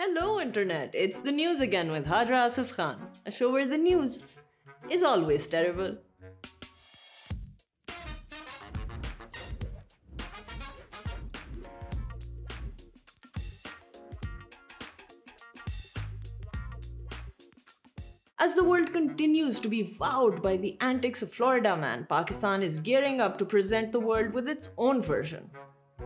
Hello, Internet. It's the news again with Hajira Asif Khan, a show where the news is always terrible. As the world continues to be wowed by the antics of Florida Man, Pakistan is gearing up to present the world with its own version.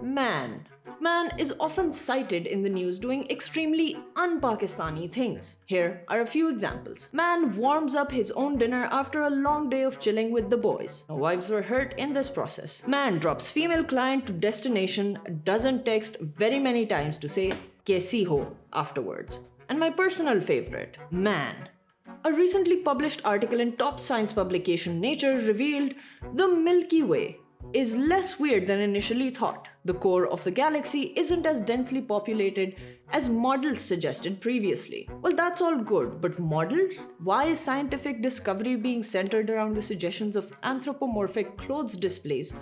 Man. Man is often cited in the news doing extremely un-Pakistani things. Here are a few examples. Man warms up his own dinner after a long day of chilling with the boys. No wives were hurt in this process. Man drops female client to destination, doesn't text very many times to say "kaisi ho" afterwards. And my personal favorite, man. A recently published article in top science publication Nature revealed the Milky Way is less weird than initially thought. The core of the galaxy isn't as densely populated as models suggested previously. Well, that's all good, but models? Why is scientific discovery being centered around the suggestions of anthropomorphic clothes displays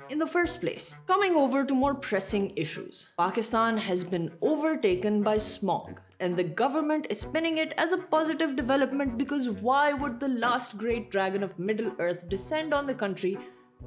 in the first place? Coming over to more pressing issues. Pakistan has been overtaken by smog, and the government is spinning it as a positive development because why would the last great dragon of Middle Earth descend on the country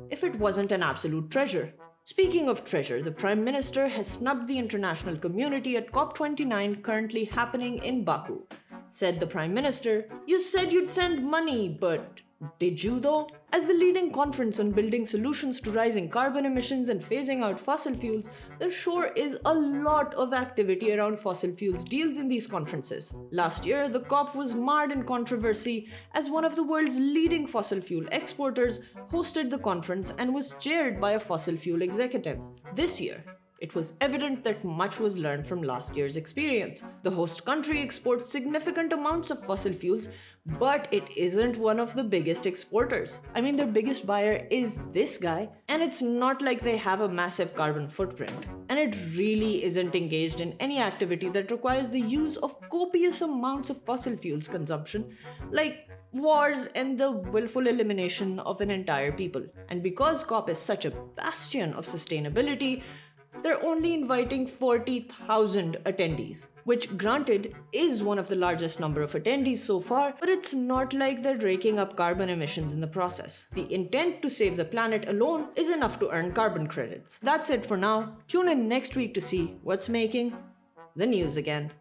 if it wasn't an absolute treasure? Speaking of treasure, the Prime Minister has snubbed the international community at COP29 currently happening in Baku. Said the Prime Minister, "You said you'd send money, but did you though?" As the leading conference on building solutions to rising carbon emissions and phasing out fossil fuels, there sure is a lot of activity around fossil fuels deals in these conferences. Last year, the COP was marred in controversy as one of the world's leading fossil fuel exporters hosted the conference and was chaired by a fossil fuel executive. This year, it was evident that much was learned from last year's experience. The host country exports significant amounts of fossil fuels, but it isn't one of the biggest exporters. I mean, their biggest buyer is this guy, and it's not like they have a massive carbon footprint. And it really isn't engaged in any activity that requires the use of copious amounts of fossil fuels consumption, like wars and the willful elimination of an entire people. And because COP is such a bastion of sustainability, they're only inviting 40,000 attendees, which granted is one of the largest number of attendees so far, but it's not like they're raking up carbon emissions in the process. The intent to save the planet alone is enough to earn carbon credits. That's it for now. Tune in next week to see what's making the news again.